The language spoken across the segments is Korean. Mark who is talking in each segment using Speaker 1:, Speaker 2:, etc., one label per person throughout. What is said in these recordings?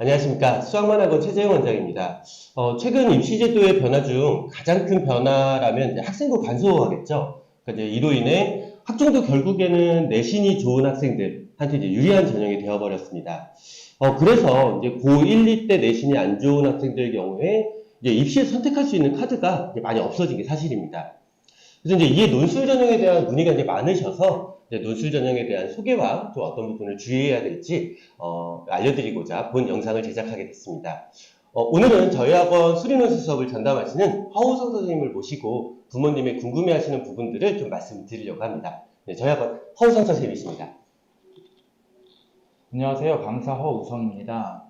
Speaker 1: 안녕하십니까. 수학만학원 최재형 원장입니다. 최근 입시제도의 변화 중 가장 큰 변화라면 이제 학생부 간소화겠죠. 그러니까 이제 이로 인해 학종도 결국에는 내신이 좋은 학생들한테 이제 유리한 전형이 되어버렸습니다. 그래서 이제 고1, 2 때 내신이 안 좋은 학생들 경우에 이제 입시에 선택할 수 있는 카드가 이제 많이 없어진 게 사실입니다. 그래서 이제 이에 논술 전형에 대한 문의가 이제 많으셔서 이제 논술 전형에 대한 소개와 또 어떤 부분을 주의해야 될지 알려드리고자 본 영상을 제작하게 됐습니다. 오늘은 저희 학원 수리논술 수업을 전담하시는 허우성 선생님을 모시고 부모님의 궁금해하시는 부분들을 좀 말씀드리려고 합니다. 네, 저희 학원 허우성 선생님이십니다.
Speaker 2: 안녕하세요. 강사 허우성입니다.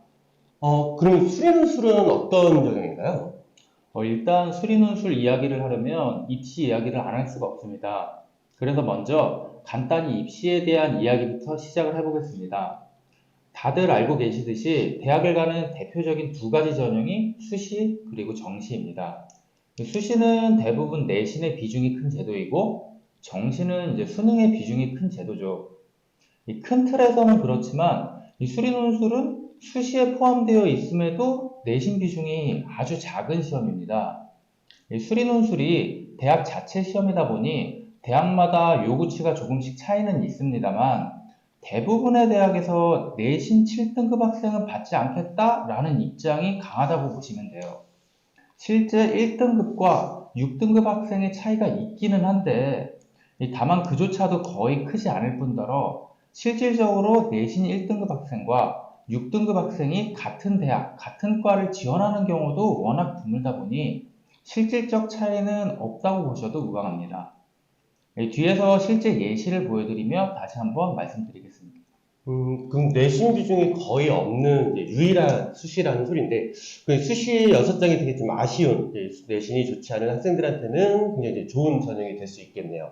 Speaker 1: 그럼 수리논술은 어떤 전형인가요?
Speaker 2: 일단 수리논술 이야기를 하려면 입시 이야기를 안 할 수가 없습니다. 그래서 먼저 간단히 입시에 대한 이야기부터 시작을 해보겠습니다. 다들 알고 계시듯이 대학을 가는 대표적인 두 가지 전형이 수시 그리고 정시입니다. 수시는 대부분 내신의 비중이 큰 제도이고 정시는 이제 수능의 비중이 큰 제도죠. 이 큰 틀에서는 그렇지만 이 수리논술은 수시에 포함되어 있음에도 내신 비중이 아주 작은 시험입니다. 이 수리논술이 대학 자체 시험이다 보니 대학마다 요구치가 조금씩 차이는 있습니다만 대부분의 대학에서 내신 7등급 학생은 받지 않겠다라는 입장이 강하다고 보시면 돼요. 실제 1등급과 6등급 학생의 차이가 있기는 한데 다만 그조차도 거의 크지 않을 뿐더러 실질적으로 내신 1등급 학생과 6등급 학생이 같은 대학, 같은 과를 지원하는 경우도 워낙 드물다 보니 실질적 차이는 없다고 보셔도 무방합니다. 뒤에서 실제 예시를 보여드리며 다시 한번 말씀드리겠습니다.
Speaker 1: 그럼 내신 비중이 거의 없는 이제 유일한 수시라는 소리인데, 그 수시 6장이 되게 좀 아쉬운, 이제 내신이 좋지 않은 학생들한테는 굉장히 이제 좋은 전형이 될 수 있겠네요.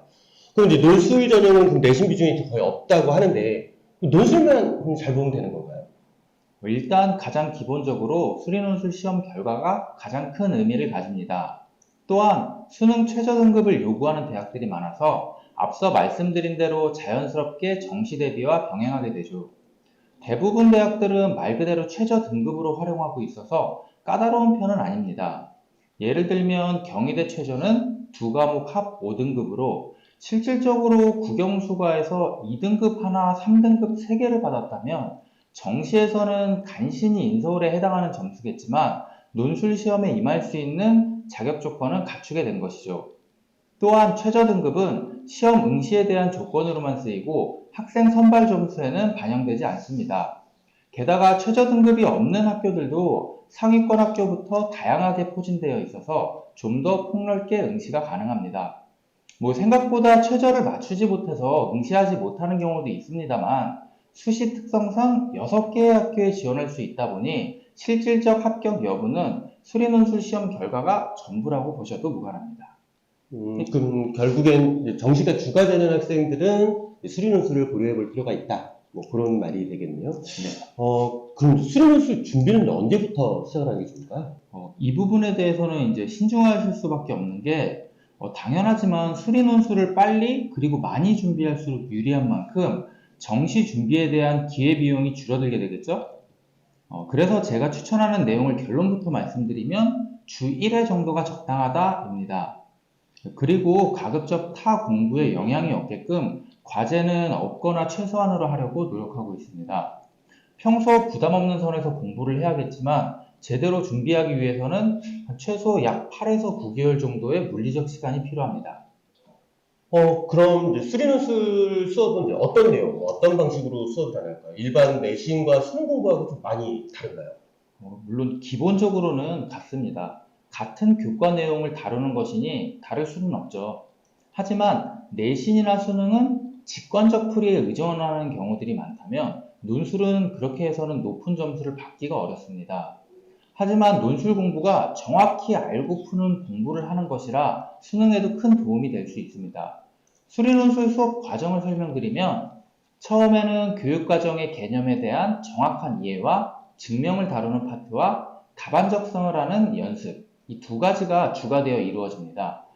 Speaker 1: 그럼 이제 논술 전형은 그럼 내신 비중이 거의 없다고 하는데, 논술만 그럼 잘 보면 되는 건가요?
Speaker 2: 일단 가장 기본적으로 수리논술 시험 결과가 가장 큰 의미를 가집니다. 또한 수능 최저 등급을 요구하는 대학들이 많아서 앞서 말씀드린 대로 자연스럽게 정시 대비와 병행하게 되죠. 대부분 대학들은 말 그대로 최저 등급으로 활용하고 있어서 까다로운 편은 아닙니다. 예를 들면 경희대 최저는 두 과목 합 5등급으로 실질적으로 국영수과에서 2등급 하나, 3등급 3개를 받았다면 정시에서는 간신히 인서울에 해당하는 점수겠지만 논술 시험에 임할 수 있는 자격 조건은 갖추게 된 것이죠. 또한 최저 등급은 시험 응시에 대한 조건으로만 쓰이고 학생 선발 점수에는 반영되지 않습니다. 게다가 최저 등급이 없는 학교들도 상위권 학교부터 다양하게 포진되어 있어서 좀 더 폭넓게 응시가 가능합니다. 생각보다 최저를 맞추지 못해서 응시하지 못하는 경우도 있습니다만 수시 특성상 6개의 학교에 지원할 수 있다 보니 실질적 합격 여부는 수리논술 시험 결과가 전부라고 보셔도 무관합니다.
Speaker 1: 그럼 결국엔 이제 정시가 주가 되는 학생들은 수리논술을 고려해 볼 필요가 있다. 뭐 그런 말이 되겠네요.
Speaker 2: 네.
Speaker 1: 그럼 수리논술 준비는 언제부터 시작을 하는 게 좋을까요?
Speaker 2: 이 부분에 대해서는 이제 신중하실 수밖에 없는 게 당연하지만 수리논술을 빨리 그리고 많이 준비할수록 유리한 만큼 정시 준비에 대한 기회비용이 줄어들게 되겠죠? 그래서 제가 추천하는 내용을 결론부터 말씀드리면 주 1회 정도가 적당하다입니다. 그리고 가급적 타 공부에 영향이 없게끔 과제는 없거나 최소한으로 하려고 노력하고 있습니다. 평소 부담 없는 선에서 공부를 해야겠지만 제대로 준비하기 위해서는 최소 약 8에서 9개월 정도의 물리적 시간이 필요합니다.
Speaker 1: 그럼 이제 수리논술 수업은 이제 어떤 내용, 어떤 방식으로 수업을 다닐까요? 일반 내신과 수능 공부하고 좀 많이 다른가요?
Speaker 2: 물론 기본적으로는 같습니다. 같은 교과 내용을 다루는 것이니 다를 수는 없죠. 하지만 내신이나 수능은 직관적 풀이에 의존하는 경우들이 많다면 논술은 그렇게 해서는 높은 점수를 받기가 어렵습니다. 하지만 논술 공부가 정확히 알고 푸는 공부를 하는 것이라 수능에도 큰 도움이 될 수 있습니다. 수리논술 수업 과정을 설명드리면 처음에는 교육과정의 개념에 대한 정확한 이해와 증명을 다루는 파트와 답안 작성을 하는 연습, 이 두 가지가 주가 되어 이루어집니다.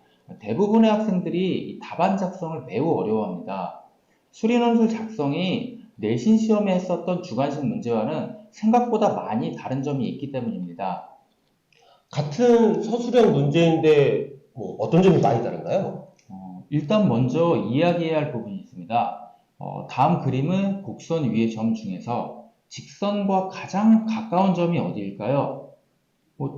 Speaker 2: 대부분의 학생들이 이 답안 작성을 매우 어려워합니다. 수리논술 작성이 내신 시험에 했었던 주관식 문제와는 생각보다 많이 다른 점이 있기 때문입니다.
Speaker 1: 같은 서술형 문제인데 뭐 어떤 점이 많이 다른가요?
Speaker 2: 일단 먼저 이야기해야 할 부분이 있습니다. 다음 그림은 곡선 위의 점 중에서 직선과 가장 가까운 점이 어디일까요?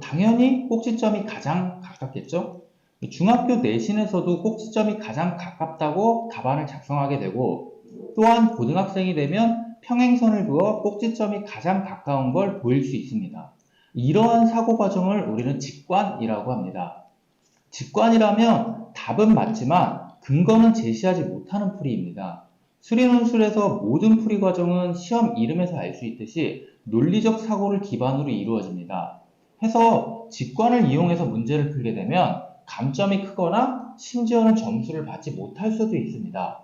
Speaker 2: 당연히 꼭지점이 가장 가깝겠죠? 중학교 내신에서도 꼭지점이 가장 가깝다고 답안을 작성하게 되고, 또한 고등학생이 되면 평행선을 그어 꼭지점이 가장 가까운 걸 보일 수 있습니다. 이러한 사고 과정을 우리는 직관이라고 합니다. 직관이라면 답은 맞지만 근거는 제시하지 못하는 풀이입니다. 수리논술에서 모든 풀이 과정은 시험 이름에서 알 수 있듯이 논리적 사고를 기반으로 이루어집니다. 해서 직관을 이용해서 문제를 풀게 되면 감점이 크거나 심지어는 점수를 받지 못할 수도 있습니다.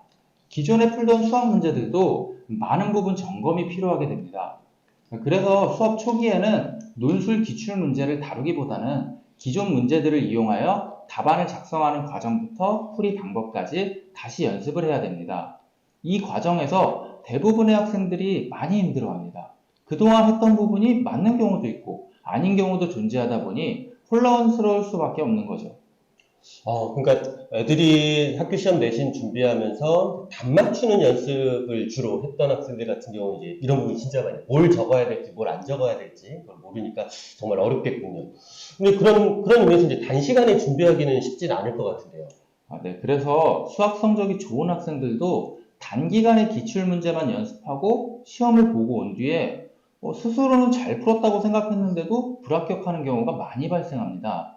Speaker 2: 기존에 풀던 수학 문제들도 많은 부분 점검이 필요하게 됩니다. 그래서 수업 초기에는 논술 기출 문제를 다루기보다는 기존 문제들을 이용하여 답안을 작성하는 과정부터 풀이 방법까지 다시 연습을 해야 됩니다. 이 과정에서 대부분의 학생들이 많이 힘들어합니다. 그동안 했던 부분이 맞는 경우도 있고 아닌 경우도 존재하다 보니 혼란스러울 수밖에 없는 거죠.
Speaker 1: 그러니까 애들이 학교 시험 내신 준비하면서 답 맞추는 연습을 주로 했던 학생들 같은 경우는 이제 이런 부분이 진짜 많이 뭘 적어야 될지 뭘 안 적어야 될지 그걸 모르니까 정말 어렵겠군요. 근데 그런 의미에서 이제 단시간에 준비하기는 쉽진 않을 것 같은데요.
Speaker 2: 네. 그래서 수학 성적이 좋은 학생들도 단기간에 기출 문제만 연습하고 시험을 보고 온 뒤에 스스로는 잘 풀었다고 생각했는데도 불합격하는 경우가 많이 발생합니다.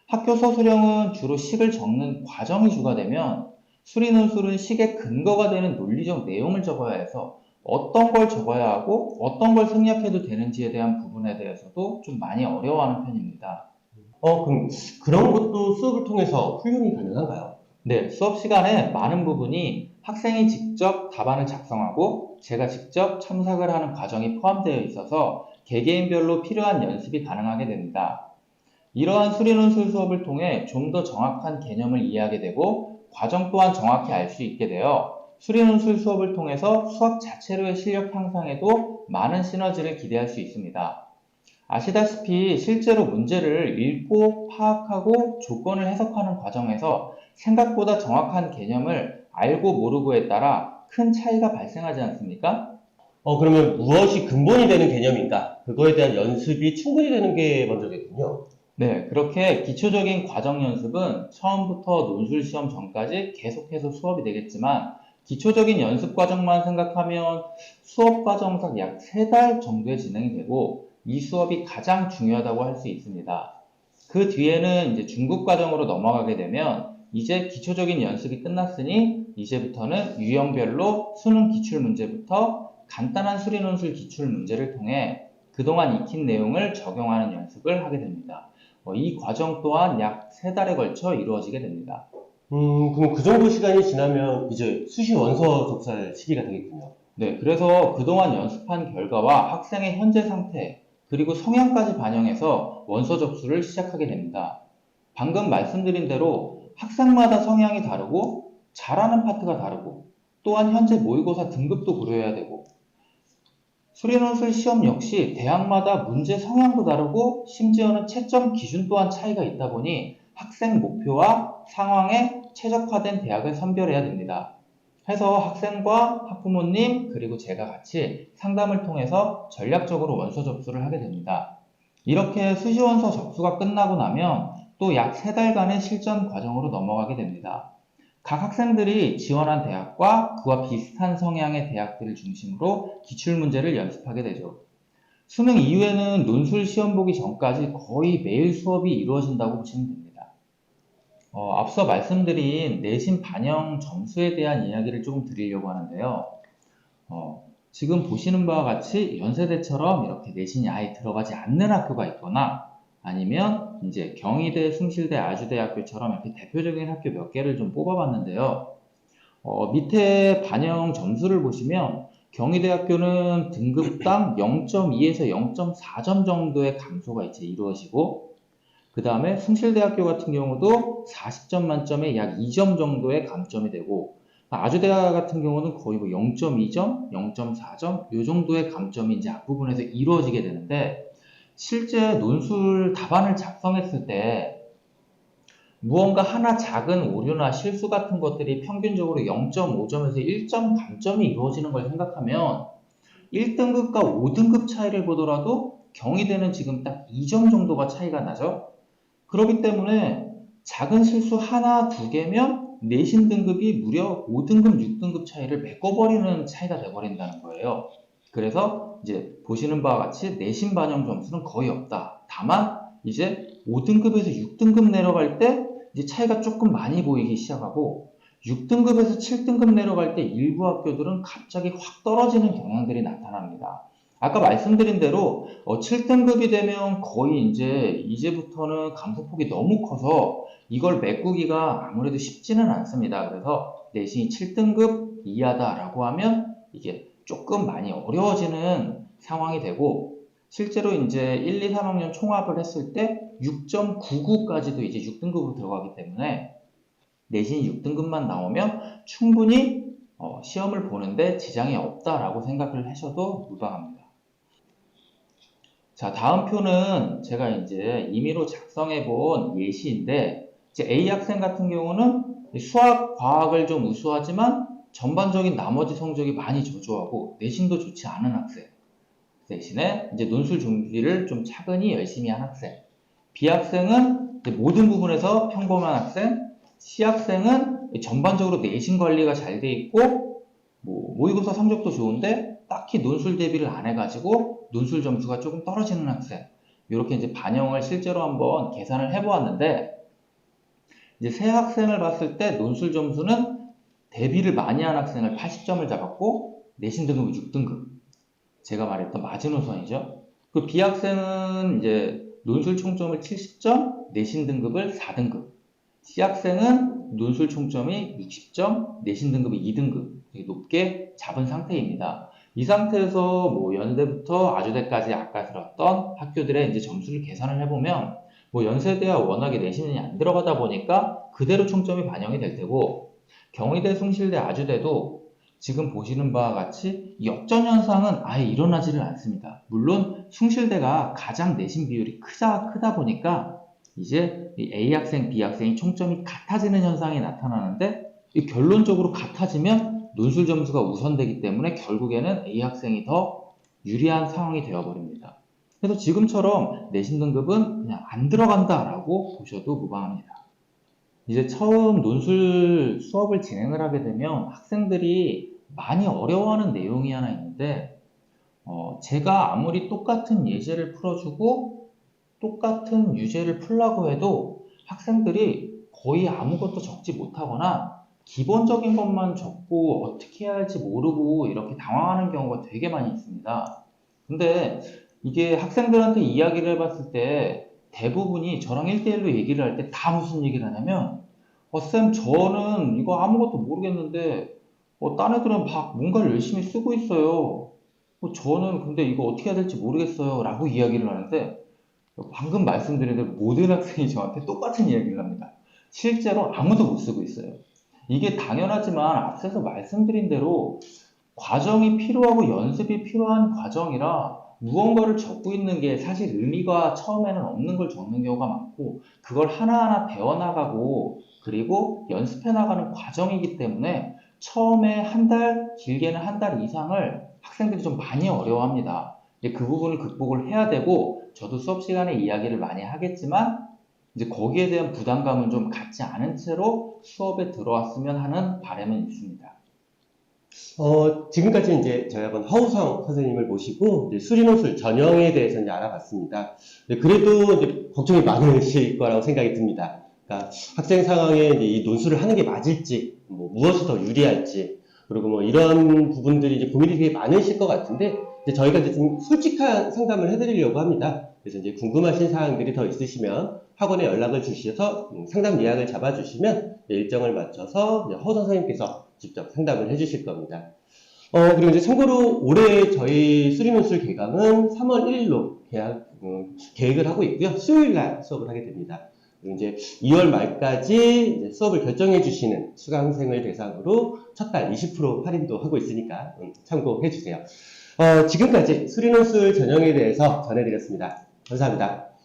Speaker 2: 학교 서술형은 주로 식을 적는 과정이 주가 되면 수리논술은 식의 근거가 되는 논리적 내용을 적어야 해서 어떤 걸 적어야 하고 어떤 걸 생략해도 되는지에 대한 부분에 대해서도 좀 많이 어려워하는 편입니다.
Speaker 1: 그럼 그런 것도 수업을 통해서 훈련이 가능한가요?
Speaker 2: 네, 수업 시간에 많은 부분이 학생이 직접 답안을 작성하고 제가 직접 첨삭을 하는 과정이 포함되어 있어서 개개인별로 필요한 연습이 가능하게 됩니다. 이러한 수리논술 수업을 통해 좀 더 정확한 개념을 이해하게 되고 과정 또한 정확히 알 수 있게 되어 수리논술 수업을 통해서 수학 자체로의 실력 향상에도 많은 시너지를 기대할 수 있습니다. 아시다시피 실제로 문제를 읽고 파악하고 조건을 해석하는 과정에서 생각보다 정확한 개념을 알고 모르고에 따라 큰 차이가 발생하지 않습니까?
Speaker 1: 그러면 무엇이 근본이 되는 개념인가? 그거에 대한 연습이 충분히 되는 게 먼저겠군요.
Speaker 2: 네, 그렇게 기초적인 과정 연습은 처음부터 논술 시험 전까지 계속해서 수업이 되겠지만 기초적인 연습 과정만 생각하면 수업 과정상 약 3달 정도에 진행이 되고 이 수업이 가장 중요하다고 할 수 있습니다. 그 뒤에는 이제 중급 과정으로 넘어가게 되면 이제 기초적인 연습이 끝났으니 이제부터는 유형별로 수능 기출 문제부터 간단한 수리논술 기출 문제를 통해 그동안 익힌 내용을 적용하는 연습을 하게 됩니다. 이 과정 또한 약 3달에 걸쳐 이루어지게 됩니다.
Speaker 1: 그럼 그 정도 시간이 지나면 이제 수시 원서 접수할 시기가 되겠군요.
Speaker 2: 네, 그래서 그동안 연습한 결과와 학생의 현재 상태, 그리고 성향까지 반영해서 원서 접수를 시작하게 됩니다. 방금 말씀드린 대로 학생마다 성향이 다르고 잘하는 파트가 다르고 또한 현재 모의고사 등급도 고려해야 되고 수리논술 시험 역시 대학마다 문제 성향도 다르고 심지어는 채점 기준 또한 차이가 있다 보니 학생 목표와 상황에 최적화된 대학을 선별해야 됩니다. 해서 학생과 학부모님 그리고 제가 같이 상담을 통해서 전략적으로 원서 접수를 하게 됩니다. 이렇게 수시원서 접수가 끝나고 나면 또 약 3달간의 실전 과정으로 넘어가게 됩니다. 각 학생들이 지원한 대학과 그와 비슷한 성향의 대학들을 중심으로 기출문제를 연습하게 되죠. 수능 이후에는 논술 시험 보기 전까지 거의 매일 수업이 이루어진다고 보시면 됩니다. 앞서 말씀드린 내신 반영 점수에 대한 이야기를 조금 드리려고 하는데요. 지금 보시는 바와 같이 연세대처럼 이렇게 내신이 아예 들어가지 않는 학교가 있거나 아니면 이제 경희대, 숭실대, 아주대학교처럼 이렇게 대표적인 학교 몇 개를 좀 뽑아봤는데요. 밑에 반영 점수를 보시면 경희대학교는 등급당 0.2에서 0.4점 정도의 감소가 이제 이루어지고 그 다음에 숭실대학교 같은 경우도 40점 만점에 약 2점 정도의 감점이 되고 아주대학 같은 경우는 거의 뭐 0.2점, 0.4점 요 정도의 감점이 이제 앞부분에서 이루어지게 되는데 실제 논술 답안을 작성했을 때 무언가 하나 작은 오류나 실수 같은 것들이 평균적으로 0.5점에서 1점 감점이 이루어지는 걸 생각하면 1등급과 5등급 차이를 보더라도 경희대는 지금 딱 2점 정도가 차이가 나죠. 그렇기 때문에 작은 실수 하나, 두 개면 내신 등급이 무려 5등급, 6등급 차이를 메꿔버리는 차이가 돼버린다는 거예요. 그래서 이제 보시는 바와 같이 내신 반영 점수는 거의 없다. 다만 이제 5등급에서 6등급 내려갈 때 이제 차이가 조금 많이 보이기 시작하고 6등급에서 7등급 내려갈 때 일부 학교들은 갑자기 확 떨어지는 경향들이 나타납니다. 아까 말씀드린 대로 7등급이 되면 거의 이제부터는 감소폭이 너무 커서 이걸 메꾸기가 아무래도 쉽지는 않습니다. 그래서 내신이 7등급 이하다라고 하면 이게 조금 많이 어려워지는 상황이 되고 실제로 이제 1, 2, 3학년 총합을 했을 때 6.99까지도 이제 6등급으로 들어가기 때문에 내신이 6등급만 나오면 충분히 시험을 보는데 지장이 없다라고 생각을 하셔도 무방합니다. 자, 다음 표는 제가 이제 임의로 작성해 본 예시인데, 이제 A 학생 같은 경우는 수학, 과학을 좀 우수하지만 전반적인 나머지 성적이 많이 저조하고 내신도 좋지 않은 학생. 대신에 이제 논술 준비를 좀 차근히 열심히 한 학생. B 학생은 이제 모든 부분에서 평범한 학생. C 학생은 전반적으로 내신 관리가 잘 돼 있고, 모의고사 성적도 좋은데 딱히 논술 대비를 안 해가지고 논술 점수가 조금 떨어지는 학생. 이렇게 이제 반영을 실제로 한번 계산을 해보았는데, 이제 세 학생을 봤을 때 논술 점수는 대비를 많이 한 학생을 80점을 잡았고, 내신 등급은 6등급. 제가 말했던 마지노선이죠. 그 B 학생은 이제 논술 총점을 70점, 내신 등급을 4등급. C 학생은 논술 총점이 60점, 내신 등급이 2등급. 되게 높게 잡은 상태입니다. 이 상태에서 뭐 연세부터 아주대까지 아까 들었던 학교들의 이제 점수를 계산을 해보면 뭐 연세대와 워낙에 내신이 안 들어가다 보니까 그대로 총점이 반영이 될 테고 경희대, 숭실대, 아주대도 지금 보시는 바와 같이 역전 현상은 아예 일어나지를 않습니다. 물론 숭실대가 가장 내신 비율이 크다 보니까 이제 A 학생, B 학생이 총점이 같아지는 현상이 나타나는데 결론적으로 같아지면 논술 점수가 우선되기 때문에 결국에는 A 학생이 더 유리한 상황이 되어버립니다. 그래서 지금처럼 내신 등급은 그냥 안 들어간다라고 보셔도 무방합니다. 이제 처음 논술 수업을 진행을 하게 되면 학생들이 많이 어려워하는 내용이 하나 있는데 제가 아무리 똑같은 예제를 풀어주고 똑같은 유제를 풀라고 해도 학생들이 거의 아무것도 적지 못하거나 기본적인 것만 적고 어떻게 해야 할지 모르고 이렇게 당황하는 경우가 되게 많이 있습니다. 근데 이게 학생들한테 이야기를 해봤을 때 대부분이 저랑 1대1로 얘기를 할 때 다 무슨 얘기를 하냐면 쌤 저는 이거 아무것도 모르겠는데 딴 애들은 막 뭔가를 열심히 쓰고 있어요. 저는 근데 이거 어떻게 해야 될지 모르겠어요 라고 이야기를 하는데 방금 말씀드린 대로 모든 학생이 저한테 똑같은 이야기를 합니다. 실제로 아무도 못 쓰고 있어요. 이게 당연하지만 앞서서 말씀드린 대로 과정이 필요하고 연습이 필요한 과정이라 무언가를 적고 있는 게 사실 의미가 처음에는 없는 걸 적는 경우가 많고 그걸 하나하나 배워나가고 그리고 연습해 나가는 과정이기 때문에 처음에 한 달, 길게는 한 달 이상을 학생들이 좀 많이 어려워합니다. 그 부분을 극복을 해야 되고 저도 수업 시간에 이야기를 많이 하겠지만 이제 거기에 대한 부담감은 좀 갖지 않은 채로 수업에 들어왔으면 하는 바람은 있습니다.
Speaker 1: 지금까지 이제 저희 학원 허우성 선생님을 모시고 이제 수리논술 전형에 대해서 이제 알아봤습니다. 그래도 이제 걱정이 많으실 거라고 생각이 듭니다. 그러니까 학생 상황에 이제 이 논술을 하는 게 맞을지, 무엇이 더 유리할지, 그리고 뭐 이런 부분들이 이제 고민이 되게 많으실 것 같은데, 이제 저희가 이제 좀 솔직한 상담을 해드리려고 합니다. 그래서 이제 궁금하신 사항들이 더 있으시면 학원에 연락을 주셔서 상담 예약을 잡아주시면 일정을 맞춰서 허 선생님께서 직접 상담을 해주실 겁니다. 그리고 이제 참고로 올해 저희 수리논술 개강은 3월 1일로 계획을 하고 있고요. 수요일 날 수업을 하게 됩니다. 그리고 이제 2월 말까지 이제 수업을 결정해 주시는 수강생을 대상으로 첫 달 20% 할인도 하고 있으니까 참고해 주세요. 지금까지 수리논술 전형에 대해서 전해드렸습니다. 감사합니다.